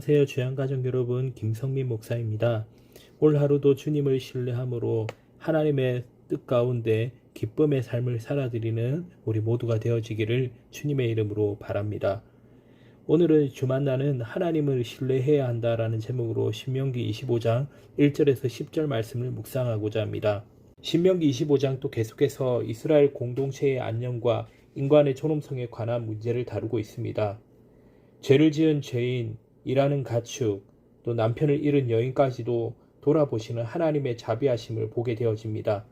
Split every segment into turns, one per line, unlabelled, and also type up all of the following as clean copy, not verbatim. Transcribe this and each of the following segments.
안녕하세요. 주양가족 여러분, 김성민 목사입니다. 올 하루도 주님을 신뢰함으로 하나님의 뜻 가운데 기쁨의 삶을 살아드리는 우리 모두가 되어지기를 주님의 이름으로 바랍니다. 오늘은 주만나는 하나님을 신뢰해야 한다라는 제목으로 신명기 25장 1절에서 10절 말씀을 묵상하고자 합니다. 신명기 25장 또 계속해서 이스라엘 공동체의 안녕과 인간의 존엄성에 관한 문제를 다루고 있습니다. 죄를 지은 죄인, 일하는 가축, 또 남편을 잃은 여인까지도 돌아보시는 하나님의 자비하심을 보게 되어집니다.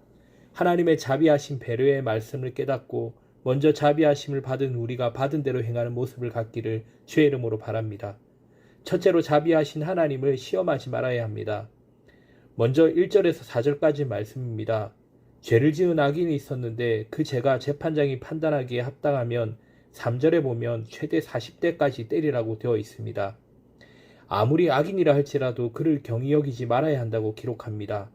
하나님의 자비하신 배려의 말씀을 깨닫고 먼저 자비하심을 받은 우리가 받은 대로 행하는 모습을 갖기를 주의 이름으로 바랍니다. 첫째로 자비하신 하나님을 시험하지 말아야 합니다. 먼저 1절에서 4절까지 말씀입니다. 죄를 지은 악인이 있었는데 그 죄가 재판장이 판단하기에 합당하면 3절에 보면 최대 40대까지 때리라고 되어 있습니다. 아무리 악인이라 할지라도 그를 경히 여기지 말아야 한다고 기록합니다.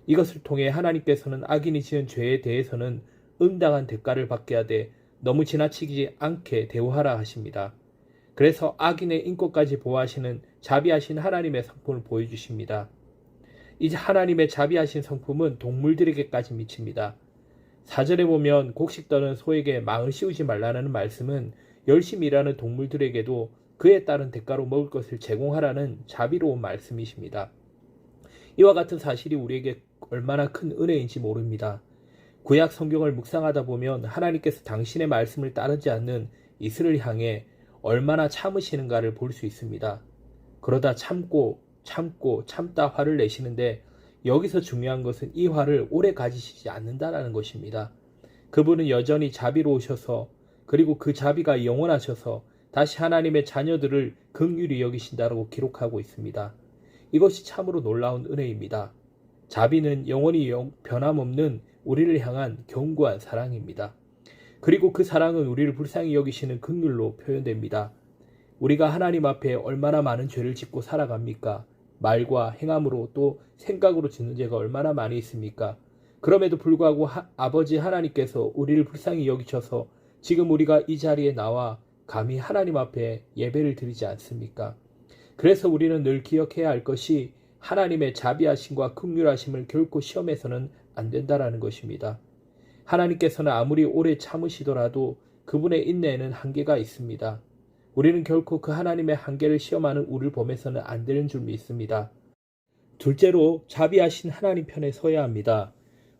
이것을 통해 하나님께서는 악인이 지은 죄에 대해서는 응당한 대가를 받게 하되 너무 지나치지 않게 대우하라 하십니다. 그래서 악인의 인권까지 보호하시는 자비하신 하나님의 성품을 보여주십니다. 이제 하나님의 자비하신 성품은 동물들에게까지 미칩니다. 4절에 보면 곡식 떠는 소에게 망을 씌우지 말라는 말씀은 열심히 일하는 동물들에게도 그에 따른 대가로 먹을 것을 제공하라는 자비로운 말씀이십니다. 이와 같은 사실이 우리에게 얼마나 큰 은혜인지 모릅니다. 구약 성경을 묵상하다 보면 하나님께서 당신의 말씀을 따르지 않는 이스라엘을 향해 얼마나 참으시는가를 볼 수 있습니다. 그러다 참다 화를 내시는데 여기서 중요한 것은 이 화를 오래 가지시지 않는다라는 것입니다. 그분은 여전히 자비로우셔서 그리고 그 자비가 영원하셔서 다시 하나님의 자녀들을 긍휼히 여기신다라고 기록하고 있습니다. 이것이 참으로 놀라운 은혜입니다. 자비는 영원히 변함없는 우리를 향한 견고한 사랑입니다. 그리고 그 사랑은 우리를 불쌍히 여기시는 긍휼로 표현됩니다. 우리가 하나님 앞에 얼마나 많은 죄를 짓고 살아갑니까? 말과 행함으로 또 생각으로 짓는 죄가 얼마나 많이 있습니까? 그럼에도 불구하고 아버지 하나님께서 우리를 불쌍히 여기셔서 지금 우리가 이 자리에 나와 감히 하나님 앞에 예배를 드리지 않습니까? 그래서 우리는 늘 기억해야 할 것이 하나님의 자비하심과 긍휼하심을 결코 시험해서는 안 된다라는 것입니다. 하나님께서는 아무리 오래 참으시더라도 그분의 인내에는 한계가 있습니다. 우리는 결코 그 하나님의 한계를 시험하는 우리를 보면서는 안 되는 줄 믿습니다. 둘째로 자비하신 하나님 편에 서야 합니다.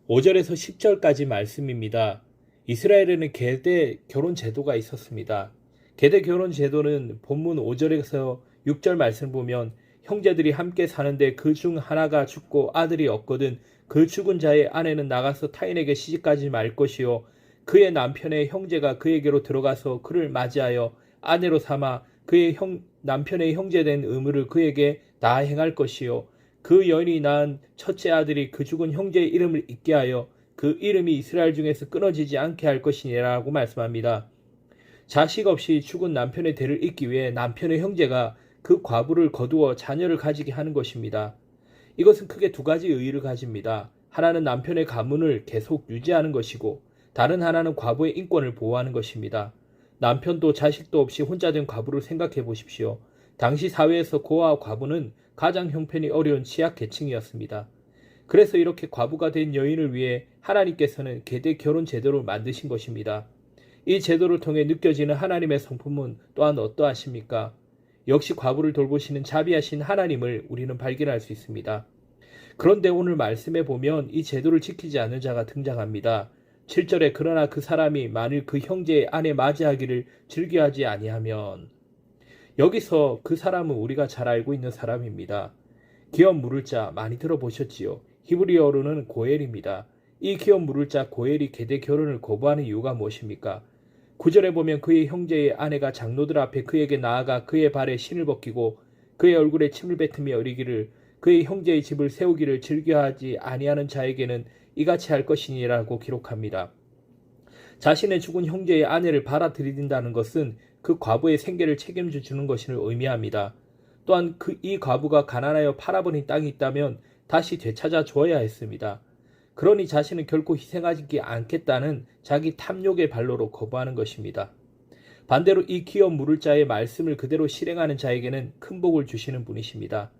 5절에서 10절까지 말씀입니다. 이스라엘에는 계대 결혼 제도가 있었습니다. 계대 결혼 제도는 본문 5절에서 6절 말씀 보면 형제들이 함께 사는데 그 중 하나가 죽고 아들이 없거든 그 죽은 자의 아내는 나가서 타인에게 시집가지 말 것이요 그의 남편의 형제가 그에게로 들어가서 그를 맞이하여 아내로 삼아 그의 남편의 형제된 의무를 그에게 다 행할 것이요 그 여인이 낳은 첫째 아들이 그 죽은 형제의 이름을 잊게 하여 그 이름이 이스라엘 중에서 끊어지지 않게 할 것이니라고 말씀합니다. 자식 없이 죽은 남편의 대를 잇기 위해 남편의 형제가 그 과부를 거두어 자녀를 가지게 하는 것입니다. 이것은 크게 두 가지 의의를 가집니다. 하나는 남편의 가문을 계속 유지하는 것이고 다른 하나는 과부의 인권을 보호하는 것입니다. 남편도 자식도 없이 혼자 된 과부를 생각해 보십시오. 당시 사회에서 고아와 과부는 가장 형편이 어려운 취약 계층이었습니다. 그래서 이렇게 과부가 된 여인을 위해 하나님께서는 계대 결혼 제도를 만드신 것입니다. 이 제도를 통해 느껴지는 하나님의 성품은 또한 어떠하십니까? 역시 과부를 돌보시는 자비하신 하나님을 우리는 발견할 수 있습니다. 그런데 오늘 말씀에 보면 이 제도를 지키지 않는 자가 등장합니다. 7절에 그러나 그 사람이 만일 그 형제의 아내 맞이하기를 즐겨하지 아니하면 여기서 그 사람은 우리가 잘 알고 있는 사람입니다. 기업 물을 자 많이 들어보셨지요? 히브리어로는 고엘입니다. 이 기업 물을 자 고엘이 계대 결혼을 거부하는 이유가 무엇입니까? 9절에 보면 그의 형제의 아내가 장로들 앞에 그에게 나아가 그의 발에 신을 벗기고 그의 얼굴에 침을 뱉으며 이르기를 그의 형제의 집을 세우기를 즐겨하지 아니하는 자에게는 이같이 할 것이니라고 기록합니다. 자신의 죽은 형제의 아내를 받아들인다는 것은 그 과부의 생계를 책임져 주는 것을 의미합니다. 또한 이 과부가 가난하여 팔아버린 땅이 있다면 다시 되찾아 줘야 했습니다. 그러니 자신은 결코 희생하지 않겠다는 자기 탐욕의 발로로 거부하는 것입니다. 반대로 이 기업 물을 자의 말씀을 그대로 실행하는 자에게는 큰 복을 주시는 분이십니다.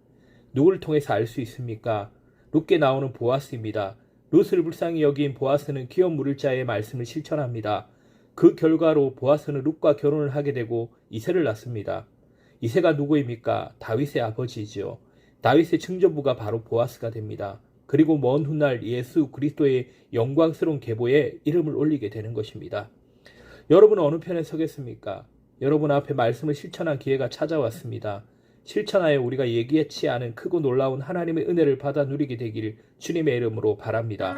누구를 통해서 알 수 있습니까? 룻게 나오는 보아스입니다. 룻을 불쌍히 여긴 보아스는 기업 물을 자의 말씀을 실천합니다. 그 결과로 보아스는 룻과 결혼을 하게 되고 이세를 낳습니다. 이세가 누구입니까? 다윗의 아버지이지요. 다윗의 증조부가 바로 보아스가 됩니다. 그리고 먼 훗날 예수 그리스도의 영광스러운 계보에 이름을 올리게 되는 것입니다. 여러분은 어느 편에 서겠습니까? 여러분 앞에 말씀을 실천한 기회가 찾아왔습니다. 실천하여 우리가 예기치 않은 크고 놀라운 하나님의 은혜를 받아 누리게 되길 주님의 이름으로 바랍니다.